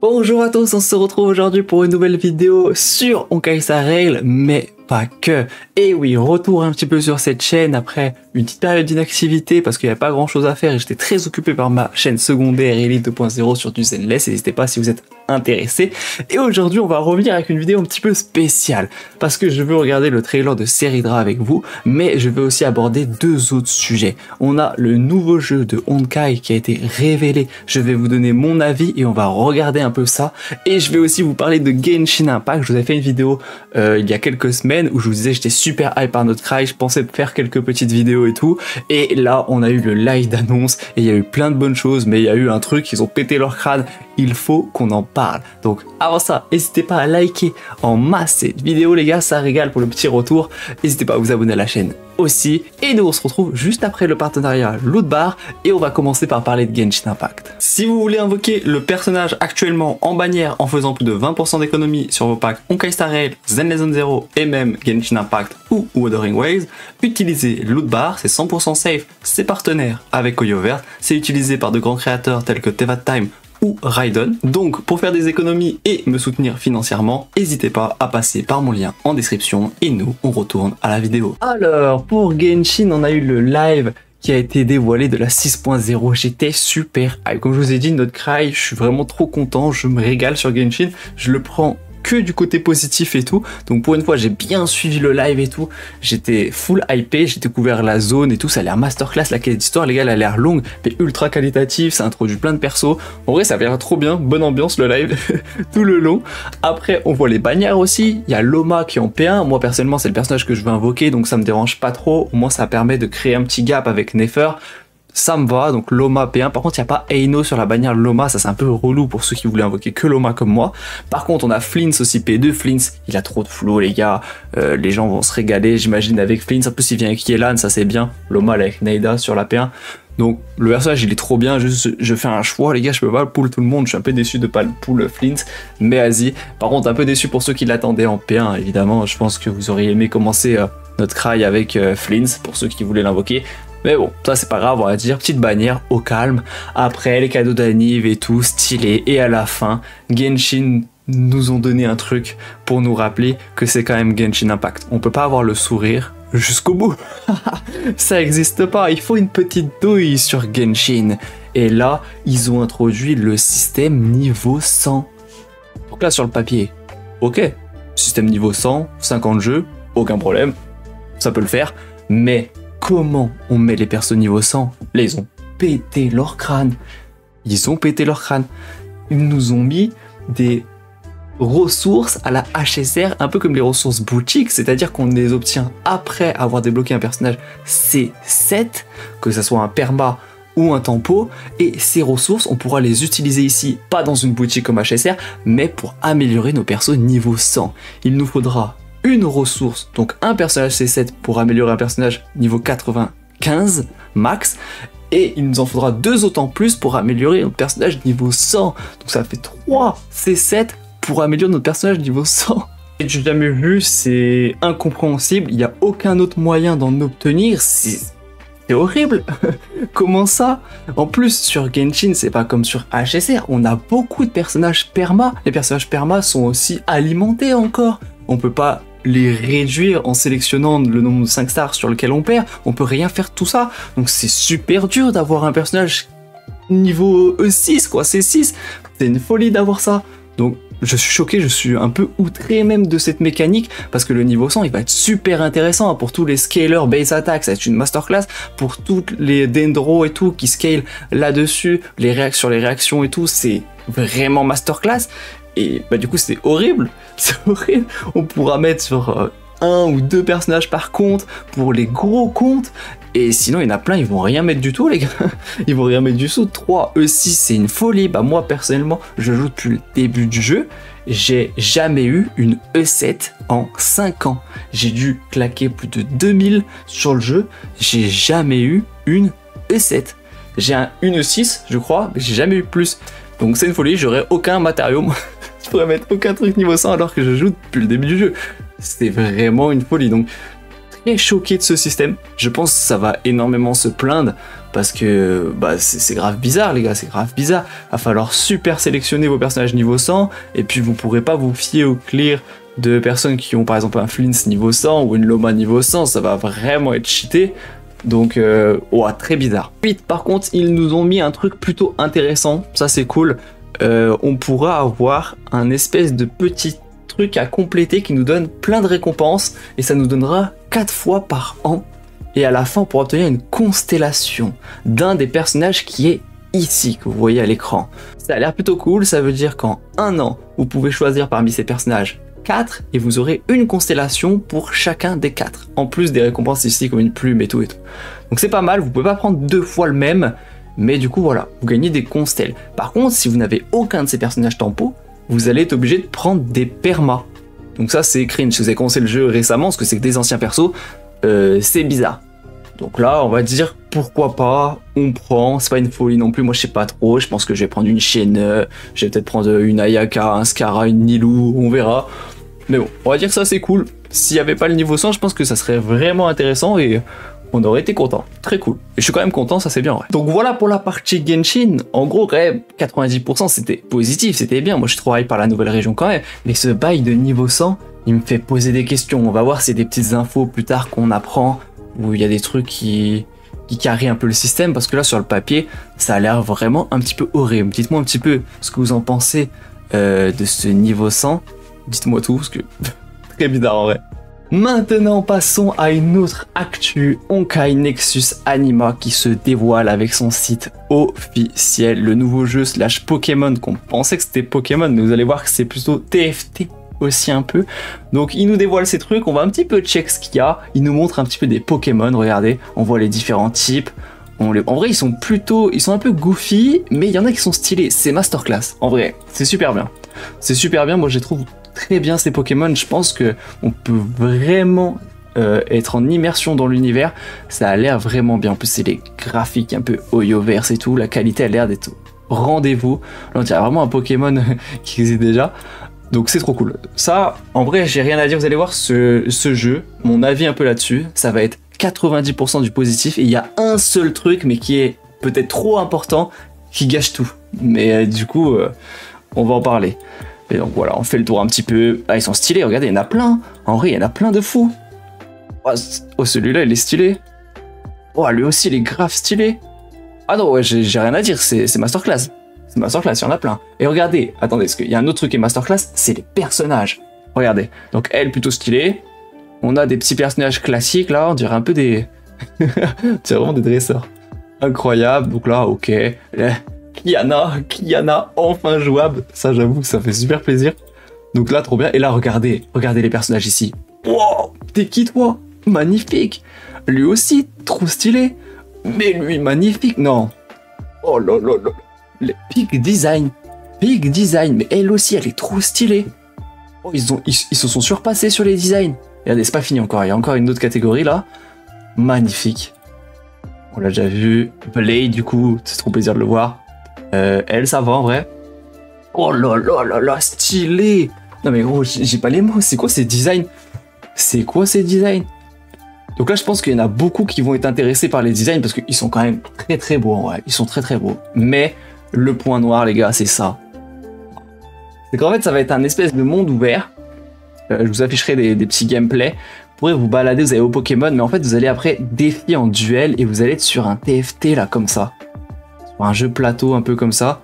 Bonjour à tous, on se retrouve aujourd'hui pour une nouvelle vidéo sur Honkai Star Rail, mais pas que. Et oui, retour un petit peu sur cette chaîne après une petite période d'inactivité parce qu'il n'y avait pas grand chose à faire et j'étais très occupé par ma chaîne secondaire Elite 2.0 sur du Zenless, n'hésitez pas si vous êtes intéressé. Et aujourd'hui on va revenir avec une vidéo un petit peu spéciale parce que je veux regarder le trailer de Seridra avec vous, mais je veux aussi aborder deux autres sujets. On a le nouveau jeu de Honkai qui a été révélé, je vais vous donner mon avis et on va regarder un peu ça, et je vais aussi vous parler de Genshin Impact. Je vous ai fait une vidéo il y a quelques semaines où je vous disais que j'étais super hype par notre cry, je pensais faire quelques petites vidéos et tout, et là on a eu le live d'annonce et il y a eu plein de bonnes choses, mais il y a eu un truc, ils ont pété leur crâne, il faut qu'on en parle. Donc avant ça, n'hésitez pas à liker en masse cette vidéo les gars, ça régale pour le petit retour, n'hésitez pas à vous abonner à la chaîne aussi, et nous on se retrouve juste après le partenariat Lootbar, et on va commencer par parler de Genshin Impact. Si vous voulez invoquer le personnage actuellement en bannière en faisant plus de 20% d'économie sur vos packs Honkai Star Rail, Zenless Zone Zero et même Genshin Impact ou Wuthering Waves, utilisez Lootbar, c'est 100% safe, c'est partenaire avec Koyovert, c'est utilisé par de grands créateurs tels que Tevatime ou Raiden. Donc pour faire des économies et me soutenir financièrement, n'hésitez pas à passer par mon lien en description, et nous on retourne à la vidéo. Alors pour Genshin, on a eu le live qui a été dévoilé de la 6.0, j'étais super hype. Comme je vous ai dit, notre cry, je suis vraiment trop content, je me régale sur Genshin, je le prends que du côté positif et tout, donc pour une fois j'ai bien suivi le live et tout, j'étais full hypé, j'ai découvert la zone et tout, ça a l'air masterclass, la quête d'histoire les gars, elle a l'air longue mais ultra qualitative, ça introduit plein de persos, en vrai ça a l'air trop bien, bonne ambiance le live tout le long. Après on voit les bannières aussi, il y a Loma qui est en P1, moi personnellement c'est le personnage que je veux invoquer donc ça me dérange pas trop, au moins ça permet de créer un petit gap avec Nefer. Ça me va, donc Loma P1. Par contre, il n'y a pas Eino sur la bannière Loma, ça c'est un peu relou pour ceux qui voulaient invoquer que Loma comme moi. Par contre, on a Flins aussi P2. Flins, il a trop de flow, les gars. Les gens vont se régaler, j'imagine, avec Flins. En plus, il vient avec Yelan, ça c'est bien. Loma avec Neida sur la P1. Donc, le personnage, il est trop bien. Je fais un choix, les gars, je peux pas le pull tout le monde. Je suis un peu déçu de pas le pull Flins, mais vas-y. Par contre, un peu déçu pour ceux qui l'attendaient en P1, évidemment. Je pense que vous auriez aimé commencer notre cry avec Flins, pour ceux qui voulaient l'invoquer. Mais bon, ça c'est pas grave, on va dire petite bannière au calme. Après les cadeaux d'anniv et tout, stylé. Et à la fin, Genshin nous ont donné un truc pour nous rappeler que c'est quand même Genshin Impact. On peut pas avoir le sourire jusqu'au bout. Ça existe pas, il faut une petite douille sur Genshin. Et là, ils ont introduit le système niveau 100. Donc là sur le papier, ok, système niveau 100, 50 jeux, aucun problème, ça peut le faire. Mais comment on met les persos niveau 100? Là, ils ont pété leur crâne. Ils ont pété leur crâne. Ils nous ont mis des ressources à la HSR, un peu comme les ressources boutiques, c'est-à-dire qu'on les obtient après avoir débloqué un personnage C7, que ce soit un perma ou un tempo, et ces ressources, on pourra les utiliser ici, pas dans une boutique comme HSR, mais pour améliorer nos persos niveau 100. Il nous faudra une ressource, donc un personnage C7 pour améliorer un personnage niveau 95 max, et il nous en faudra deux autres en plus pour améliorer notre personnage niveau 100. Donc ça fait 3 C7 pour améliorer notre personnage niveau 100. Et j'ai jamais vu, c'est incompréhensible, il n'y a aucun autre moyen d'en obtenir, c'est horrible. Comment ça? En plus sur Genshin, c'est pas comme sur HSR, on a beaucoup de personnages perma, les personnages perma sont aussi alimentés encore, on peut pas les réduire en sélectionnant le nombre de 5 stars sur lequel on perd, on peut rien faire tout ça, donc c'est super dur d'avoir un personnage niveau E6 quoi, C6, c'est une folie d'avoir ça. Donc je suis choqué, je suis un peu outré même de cette mécanique, parce que le niveau 100 il va être super intéressant pour tous les scalers base attack, ça va être une masterclass, pour tous les dendros et tout qui scale là-dessus, sur les réactions et tout, c'est vraiment masterclass. Et bah du coup c'est horrible, on pourra mettre sur un ou deux personnages par compte pour les gros comptes, et sinon il y en a plein, ils vont rien mettre du tout les gars, ils vont rien mettre du tout. 3 E6 c'est une folie, bah moi personnellement je joue depuis le début du jeu, j'ai jamais eu une E7 en 5 ans, j'ai dû claquer plus de 2000 sur le jeu, j'ai jamais eu une E7, j'ai une E6 je crois, mais j'ai jamais eu plus, donc c'est une folie, j'aurais aucun matériau. Je pourrais mettre aucun truc niveau 100 alors que je joue depuis le début du jeu. C'est vraiment une folie. Donc très choqué de ce système. Je pense que ça va énormément se plaindre parce que bah, c'est grave bizarre les gars, c'est grave bizarre. Va falloir super sélectionner vos personnages niveau 100 et puis vous pourrez pas vous fier au clear de personnes qui ont par exemple un Flints niveau 100 ou une Loma niveau 100, ça va vraiment être cheaté. Donc, très bizarre. Ensuite, par contre, ils nous ont mis un truc plutôt intéressant, ça c'est cool. On pourra avoir un espèce de petit truc à compléter qui nous donne plein de récompenses et ça nous donnera 4 fois par an. Et à la fin, on pourra obtenir une constellation d'un des personnages qui est ici, que vous voyez à l'écran. Ça a l'air plutôt cool, ça veut dire qu'en un an, vous pouvez choisir parmi ces personnages 4 et vous aurez une constellation pour chacun des 4. En plus des récompenses ici comme une plume et tout. Donc c'est pas mal, vous pouvez pas prendre 2 fois le même, mais du coup voilà, vous gagnez des constelles. Par contre, si vous n'avez aucun de ces personnages tempo, vous allez être obligé de prendre des permas. Donc ça c'est cringe, si vous avez commencé le jeu récemment, parce que c'est que des anciens persos, c'est bizarre. Donc là, on va dire pourquoi pas, on prend, c'est pas une folie non plus, moi je sais pas trop, je pense que je vais prendre une Shen, je vais peut-être prendre une Ayaka, un Scarra, une Nilou, on verra. Mais bon, on va dire que ça c'est cool. S'il n'y avait pas le niveau 100, je pense que ça serait vraiment intéressant et on aurait été content. Très cool. Et je suis quand même content, ça c'est bien ouais. Donc voilà pour la partie Genshin. En gros, 90% c'était positif, c'était bien. Moi je suis trop hype par la nouvelle région quand même. Mais ce bail de niveau 100, il me fait poser des questions. On va voir si c'est des petites infos plus tard qu'on apprend, où il y a des trucs qui carrient un peu le système, parce que là sur le papier, ça a l'air vraiment un petit peu horrible. Dites-moi un petit peu ce que vous en pensez de ce niveau 100. Dites-moi tout, parce que très bizarre en vrai. Maintenant, passons à une autre actu, Honkai Nexus Anima qui se dévoile avec son site officiel. Le nouveau jeu slash Pokémon, qu'on pensait que c'était Pokémon, mais vous allez voir que c'est plutôt TFT aussi un peu. Donc il nous dévoile ces trucs, on va un petit peu check ce qu'il y a. Il nous montre un petit peu des Pokémon, regardez, on voit les différents types. En vrai, ils sont un peu goofy, mais il y en a qui sont stylés. C'est masterclass, en vrai, c'est super bien. C'est super bien, moi je les trouve très bien ces Pokémon. Je pense que on peut vraiment être en immersion dans l'univers. Ça a l'air vraiment bien. En plus, c'est les graphiques un peu Hoyoverse et tout. La qualité a l'air d'être au rendez-vous. Là, on dirait vraiment un Pokémon qui existe déjà. Donc c'est trop cool. Ça, en vrai, j'ai rien à dire. Vous allez voir ce jeu, mon avis un peu là-dessus, ça va être 90% du positif. Et il y a un seul truc, mais qui est peut-être trop important, qui gâche tout. Mais du coup, on va en parler. Et donc voilà, on fait le tour un petit peu. Ah, ils sont stylés, regardez, il y en a plein. En vrai, il y en a plein de fous. Oh, celui-là, il est stylé. Oh, lui aussi, il est grave stylé. Ah non, ouais, j'ai rien à dire, c'est masterclass. C'est masterclass, il y en a plein. Et regardez, attendez, parce qu'il y a un autre truc qui est masterclass, c'est les personnages. Regardez, donc elle, plutôt stylée. On a des petits personnages classiques, là, on dirait un peu des... c'est vraiment des dresseurs. Incroyable, donc là, ok. Kiana, enfin jouable. Ça, j'avoue, ça fait super plaisir. Donc là, trop bien. Et là, regardez les personnages ici. Wow, t'es qui, toi? Magnifique. Lui aussi, trop stylé. Mais lui, magnifique, non. Oh là là là. Les Peak Design. Mais elle aussi, elle est trop stylée. Oh, ils se sont surpassés sur les designs. Regardez, c'est pas fini encore. Il y a encore une autre catégorie, là. Magnifique. On l'a déjà vu. Blade, du coup, c'est trop plaisir de le voir. Elle, ça va en vrai. Oh là là là là, stylé. Non mais gros, j'ai pas les mots. C'est quoi ces designs? Donc là, je pense qu'il y en a beaucoup qui vont être intéressés par les designs parce qu'ils sont quand même très très beaux en vrai. Ils sont très très beaux. Mais le point noir, les gars, c'est ça. C'est qu'en fait, ça va être un espèce de monde ouvert. Je vous afficherai des petits gameplays. Vous pourrez vous balader, vous allez au Pokémon, mais en fait, vous allez après défier en duel et vous allez être sur un TFT là, comme ça. Un jeu plateau un peu comme ça.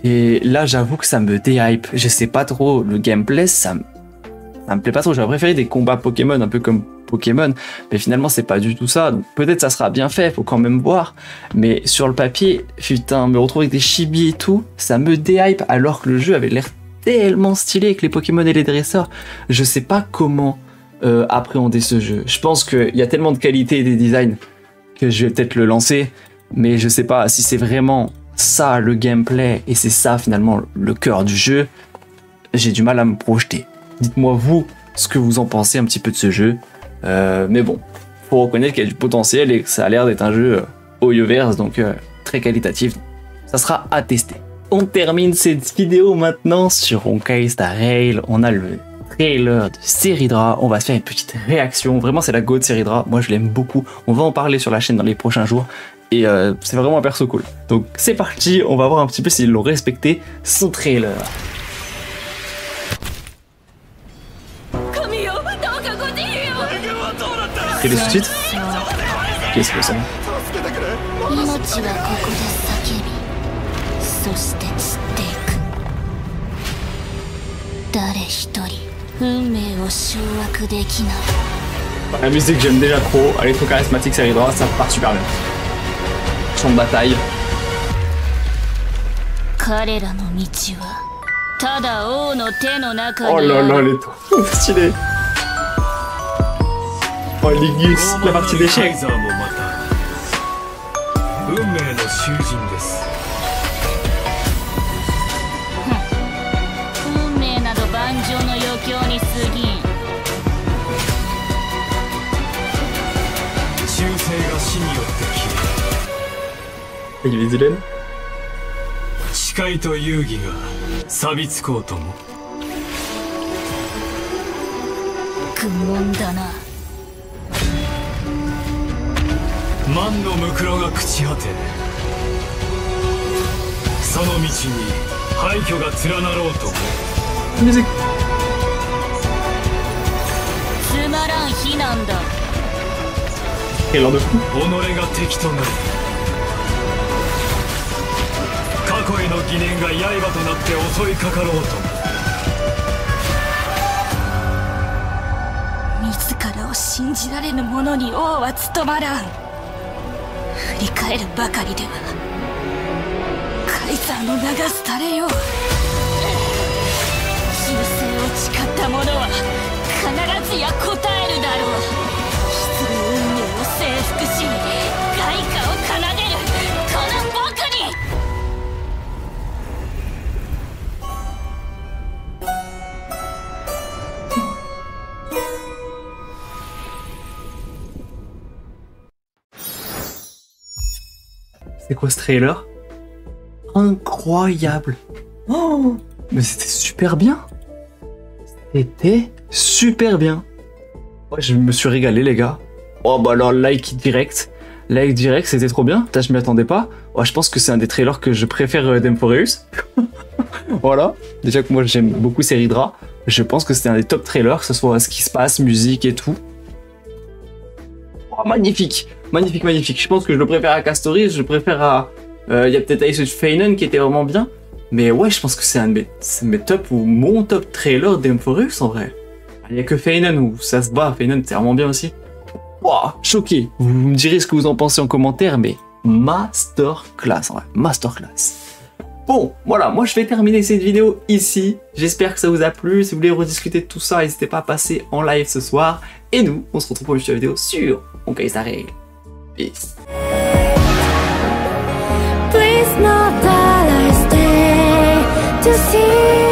Et là, j'avoue que ça me déhype. Je sais pas trop, le gameplay, ça me plaît pas trop. J'aurais préféré des combats Pokémon un peu comme Pokémon, mais finalement c'est pas du tout ça. Donc peut-être ça sera bien fait, faut quand même voir. Mais sur le papier, putain, me retrouver avec des chibis et tout, ça me déhype alors que le jeu avait l'air tellement stylé avec les Pokémon et les dresseurs. Je sais pas comment appréhender ce jeu. Je pense qu'il y a tellement de qualité et des designs que je vais peut-être le lancer. Mais je sais pas si c'est vraiment ça le gameplay et c'est ça finalement le cœur du jeu. J'ai du mal à me projeter. Dites-moi vous ce que vous en pensez un petit peu de ce jeu. Mais bon, faut reconnaître qu'il y a du potentiel et que ça a l'air d'être un jeu Hoyoverse, donc très qualitatif. Ça sera à tester. On termine cette vidéo maintenant sur Honkai Star Rail. On a le trailer de Seridra. On va se faire une petite réaction. Vraiment, c'est la go de Seridra. Moi, je l'aime beaucoup. On va en parler sur la chaîne dans les prochains jours. et c'est vraiment un perso cool. Donc c'est parti, on va voir un petit peu s'ils l'ont respecté son trailer. Et les sous-titres? Qu'est-ce que c'est? La musique j'aime déjà trop, elle est trop charismatique, ça arrivera, ça part super bien. Champ de bataille. Oh là là, elle est trop stylée. Oh Ligus, la partie d'échecs. Il est vilaine. Musique. Quel heure de fou. C'est quoi ce trailer? Incroyable! Oh, mais c'était super bien! C'était super bien! Ouais, je me suis régalé, les gars. Oh, bah alors, like direct. Like direct, c'était trop bien. Putain, je m'y attendais pas. Ouais, je pense que c'est un des trailers que je préfère d'Emphoreus. Voilà. Déjà que moi, j'aime beaucoup Seridra. Je pense que c'était un des top trailers, que ce soit ce qui se passe, musique et tout. Oh, magnifique! Magnifique, magnifique. Je pense que je le préfère à Castoris, je le préfère à... Il y a peut-être Ace of Feinen qui était vraiment bien. Mais ouais, je pense que c'est un de mes top ou mon top trailer d'Emphoreus en vrai. Il n'y a que Feinen où ça se bat. Feinen, c'est vraiment bien aussi. Wow, choqué. Vous me direz ce que vous en pensez en commentaire, mais masterclass, en vrai. Masterclass. Bon, voilà, moi je vais terminer cette vidéo ici. J'espère que ça vous a plu. Si vous voulez rediscuter de tout ça, n'hésitez pas à passer en live ce soir. Et nous, on se retrouve pour une prochaine vidéo sur Honkai Star Rail. Peace. Please not that I stay to see